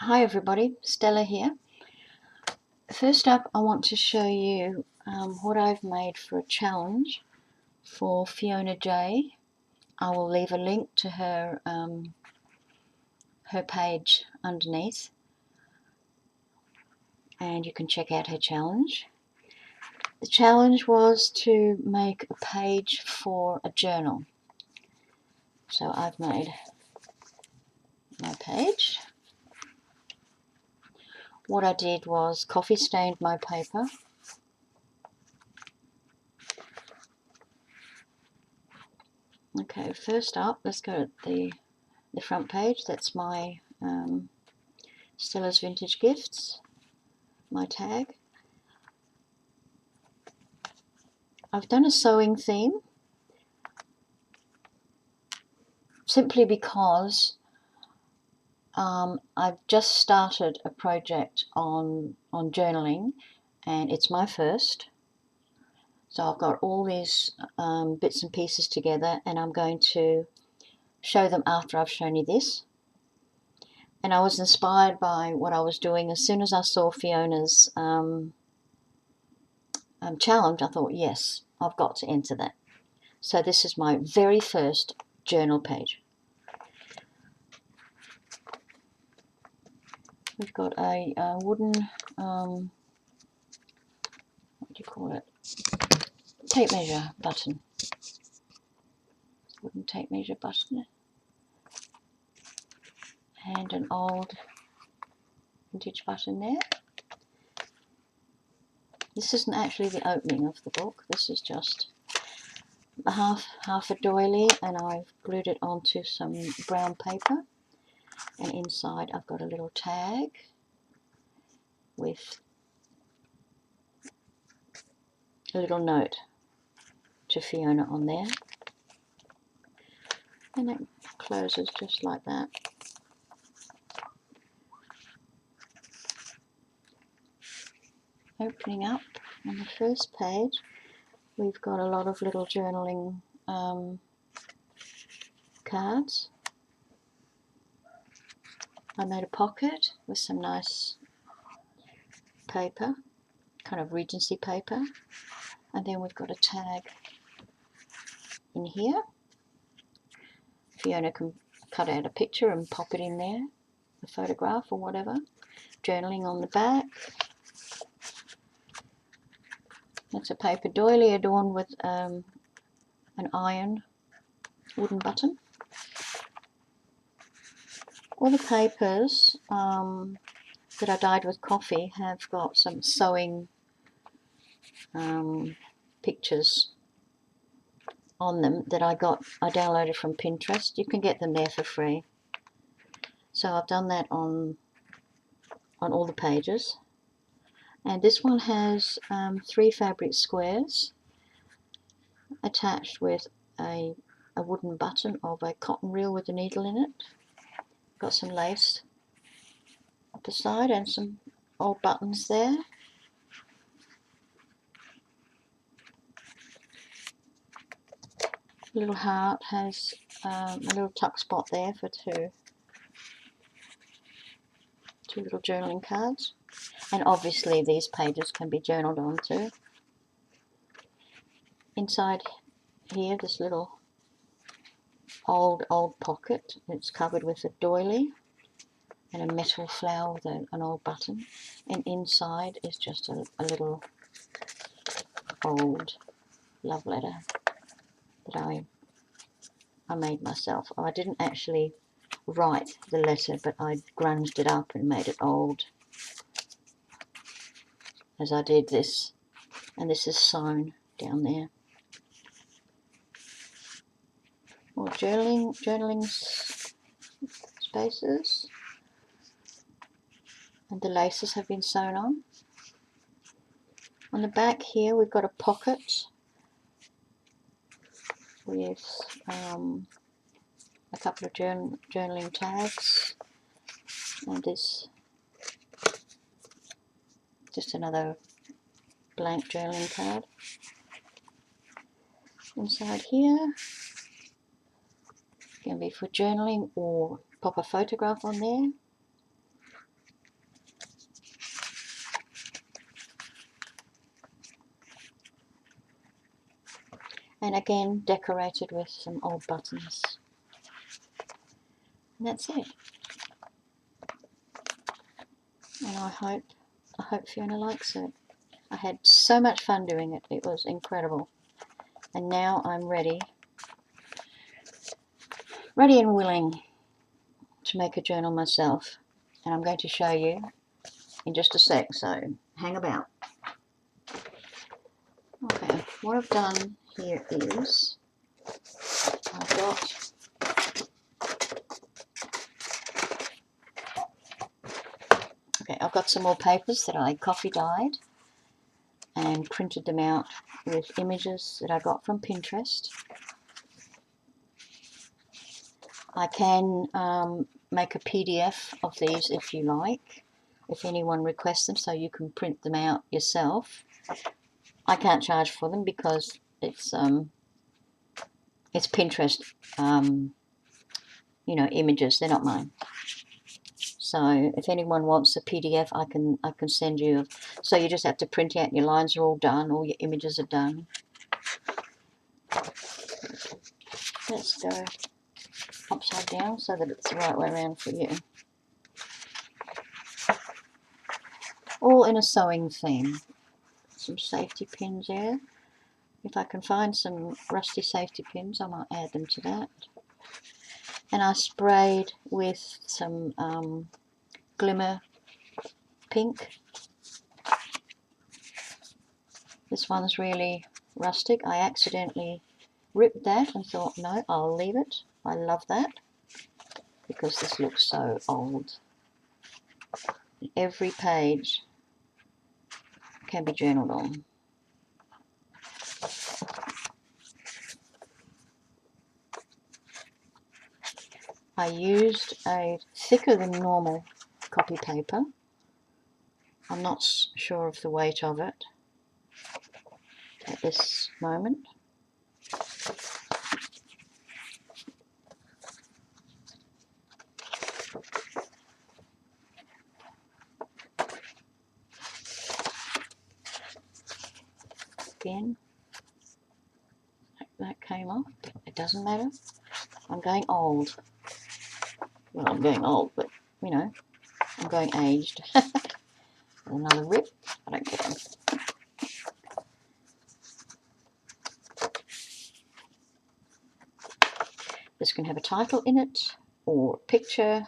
Hi everybody, Stella here. First up, I want to show you what I've made for a challenge for Fiona J. I will leave a link to her page underneath, and you can check out her challenge. The challenge was to make a page for a journal. So I've made my page. What I did was coffee stained my paper. Okay, first up, let's go to the front page. That's my Stella's Vintage Gifts, my tag. I've done a sewing theme simply because I've just started a project on journaling, and it's my first. So I've got all these bits and pieces together, and I'm going to show them after I've shown you this. And I was inspired by what I was doing. As soon as I saw Fiona's challenge, I thought, yes, I've got to enter that. So this is my very first journal page. We've got a wooden, what do you call it, tape measure button. Wooden tape measure button. And an old vintage button there. This isn't actually the opening of the book. This is just half a doily, and I've glued it onto some brown paper. And inside I've got a little tag with a little note to Fiona on there. And it closes just like that. Opening up on the first page, we've got a lot of little journaling cards. I made a pocket with some nice paper, kind of Regency paper, and then we've got a tag in here. Fiona can cut out a picture and pop it in there, a photograph or whatever. Journaling on the back. That's a paper doily adorned with an iron wooden button. All the papers that I dyed with coffee have got some sewing pictures on them that I downloaded from Pinterest. You can get them there for free. So I've done that on all the pages. And this one has 3 fabric squares attached with a wooden button of a cotton reel with a needle in it. Got some lace up the side and some old buttons there. The little heart has a little tuck spot there for two little journaling cards. And obviously these pages can be journaled onto. Inside here, this little old pocket. It's covered with a doily and a metal flower with an old button. And inside is just a little old love letter that I made myself. I didn't actually write the letter, but I grunged it up and made it old as I did this. And this is sewn down there. More journaling spaces, and the laces have been sewn on. On the back here we've got a pocket with a couple of journaling tags, and this just another blank journaling card. Inside here can be for journaling or pop a photograph on there. and again decorated with some old buttons. And that's it. And I hope Fiona likes it. I had so much fun doing it. It was incredible. And now I'm ready and willing to make a journal myself. And I'm going to show you in just a sec, so hang about. Okay, what I've done here is I've got some more papers that I coffee dyed and printed them out with images that I got from Pinterest. I can make a PDF of these if you like, if anyone requests them, so you can print them out yourself. I can't charge for them because it's Pinterest, you know, images. They're not mine. So if anyone wants a PDF, I can send you. So you just have to print out. Your lines are all done. All your images are done. Let's go upside down so that it's the right way around for you. All in a sewing theme. Some safety pins there. If I can find some rusty safety pins, I might add them to that. And I sprayed with some glimmer pink. This one's really rustic. I accidentally ripped that and thought, no, I'll leave it. I love that because this looks so old. Every page can be journaled on. I used a thicker than normal copy paper. I'm not sure of the weight of it at this moment. Again, that came off, but it doesn't matter. I'm going old. Well, I'm going old, but you know, I'm going aged. Another rip. I don't get them. This can have a title in it or a picture.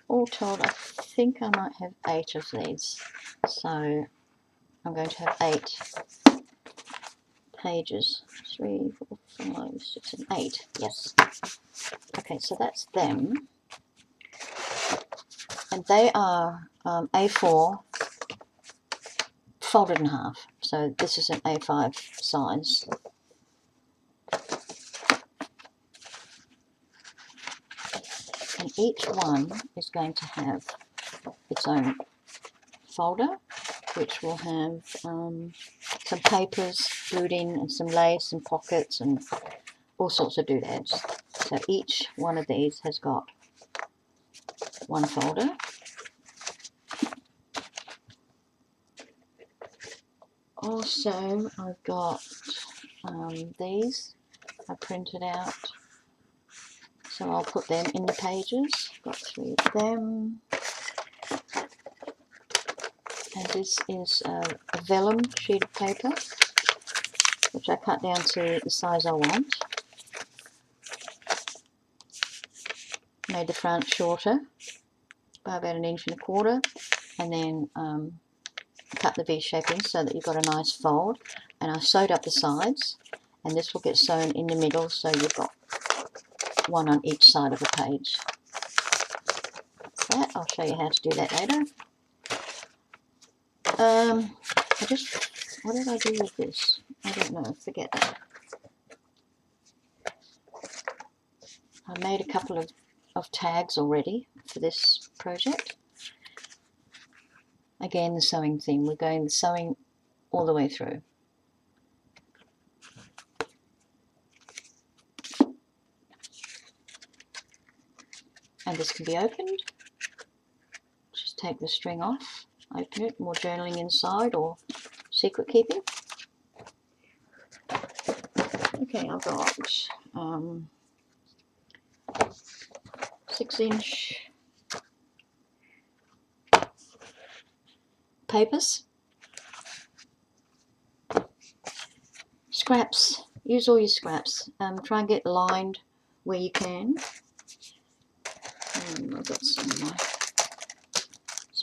All told, I think I might have 8 of these. So I'm going to have 8 pages. 3, 4, 5, 6, and 8. Yes. Okay, so that's them. And they are A4 folded in half. So this is an A5 size. And each one is going to have its own folder, which will have some papers glued in and some lace and pockets and all sorts of doodads. So each one of these has got one folder. Also, I've got these I printed out, so I'll put them in the pages. Got 3 of them. And this is a vellum sheet of paper, which I cut down to the size I want. Made the front shorter by about 1.25 inches, and then cut the V shape in so that you've got a nice fold. And I sewed up the sides, and this will get sewn in the middle, so you've got one on each side of a page. That's that. I'll show you how to do that later. What did I do with this? I don't know, forget that. I made a couple of tags already for this project. Again, the sewing theme. We're going the sewing all the way through. And this can be opened. Just take the string off. open it, more journaling inside or secret keeping. Okay, I've got 6-inch papers, scraps. Use all your scraps. Try and get lined where you can. I've got some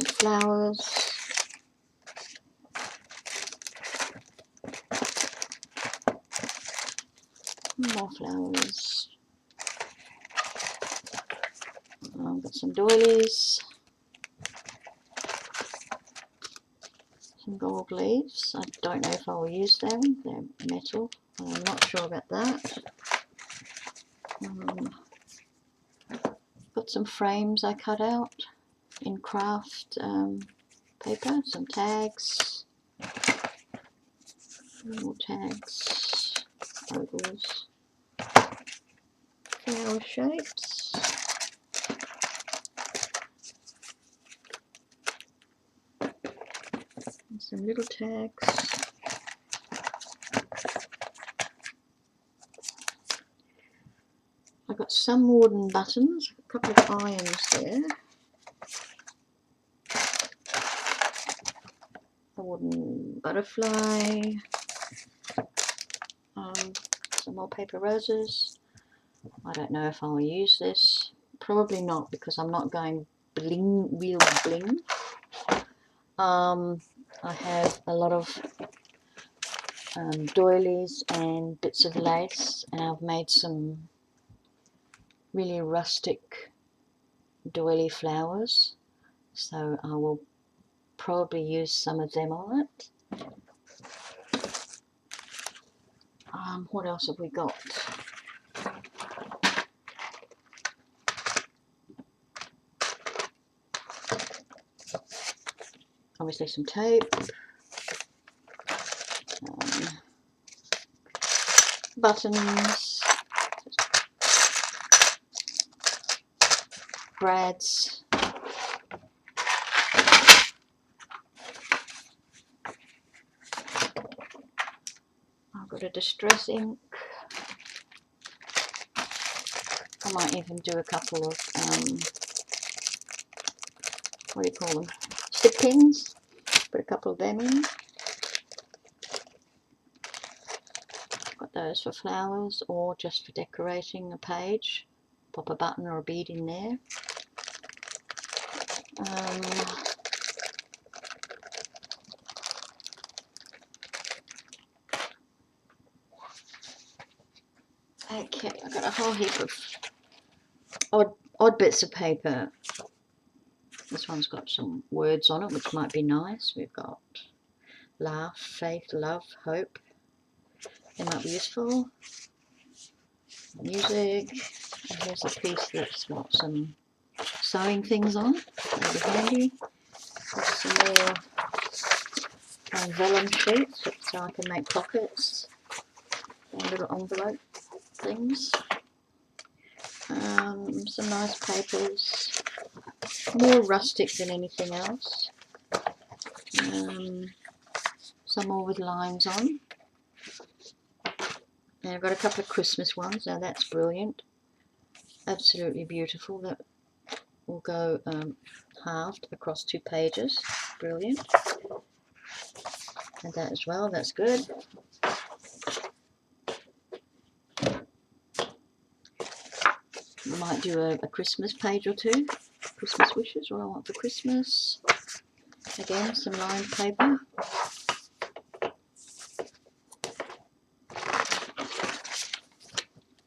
flowers. More flowers. I've got some doilies. Some gold leaves. I don't know if I will use them. They're metal. I'm not sure about that. Got some frames I cut out in craft paper. Some tags. More tags. Ovals. Flower shapes. And some little tags. I've got some wooden buttons, a couple of irons there. A wooden butterfly. Some more paper roses. I don't know if I'll use this. Probably not, because I'm not going bling, real bling. I have a lot of doilies and bits of lace, and I've made some really rustic doily flowers, so I will probably use some of them on it. What else have we got? Obviously some tape, buttons, brads, I've got a distress ink. I might even do a couple of what do you call them? Stick pins. Put a couple of them in. Got those for flowers or just for decorating a page. Pop a button or a bead in there. Okay, I've got a whole heap of odd bits of paper. This one's got some words on it, which might be nice. We've got laugh, faith, love, hope. They might be useful. Music. And here's a piece that's got some sewing things on. That'll be handy. There's some more vellum sheets so I can make pockets and little envelope things. Some nice papers, more rustic than anything else. Some more with lines on. And I've got a couple of Christmas ones. Now that's brilliant, absolutely beautiful. That will go halved across 2 pages. Brilliant. And that as well, that's good. I might do a Christmas page or 2. Christmas wishes, what I want for Christmas. Again, some lined paper.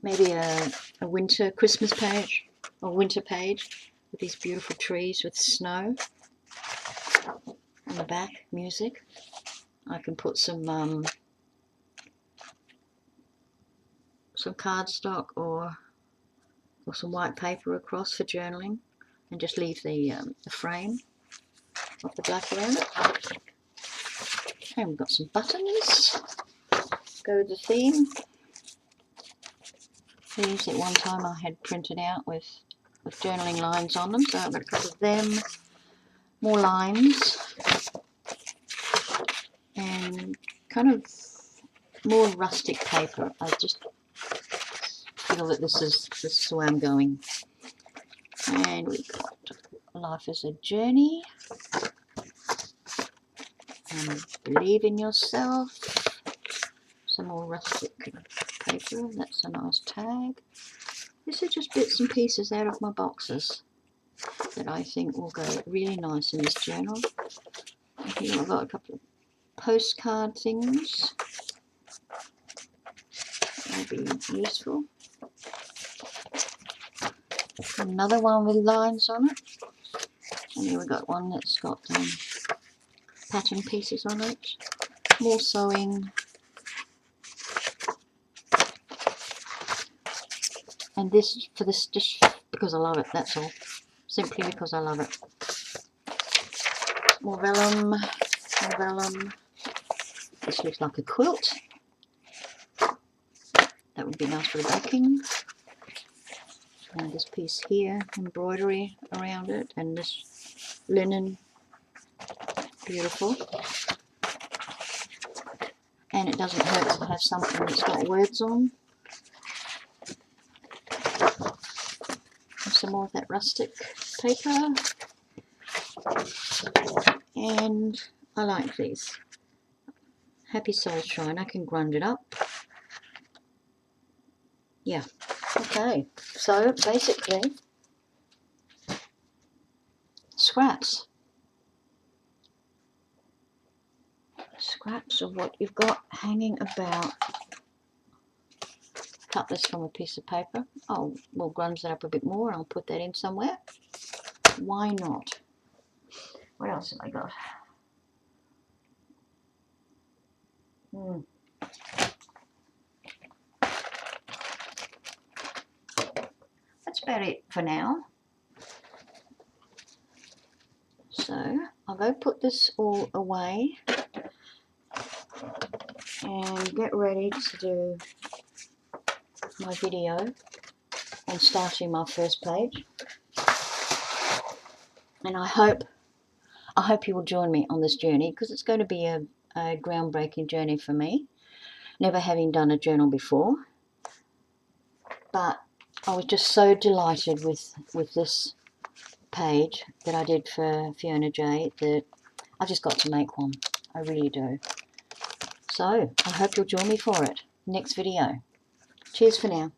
Maybe a winter Christmas page, or winter page, with these beautiful trees with snow. On the back, music. I can put some cardstock or some white paper across for journaling, and just leave the frame of the black around it. And we've got some buttons. Go with the theme. These at one time I had printed out with journaling lines on them, so I've got a couple of them. More lines. and kind of more rustic paper. I just feel that this is the way I'm going. And we've got life is a journey. Believe in yourself. Some more rustic paper. That's a nice tag. This is just bits and pieces out of my boxes that I think will go really nice in this journal. Here I've got a couple of postcard things. That'll be useful. Another one with lines on it. And here we've got one that's got pattern pieces on it. More sewing. And this, for this, just because I love it, that's all. Simply because I love it. More vellum, more vellum. This looks like a quilt. That would be nice for the backing. And this piece here, embroidery around it, and this linen, beautiful. And it doesn't hurt to have something that's got words on. And some more of that rustic paper. And I like these. Happy Soul Shine. I can grind it up. Yeah. Okay. So basically, scraps. Scraps of what you've got hanging about. Cut this from a piece of paper. Oh, we'll grunge that up a bit more. I'll put that in somewhere. Why not? What else have I got? That's about it for now. So I'll go put this all away and get ready to do my video on starting my first page. And I hope you will join me on this journey, because it's going to be a groundbreaking journey for me, never having done a journal before. But I was just so delighted with this page that I did for Fiona J that I just got to make one. I really do. So I hope you'll join me for it. Next video. Cheers for now.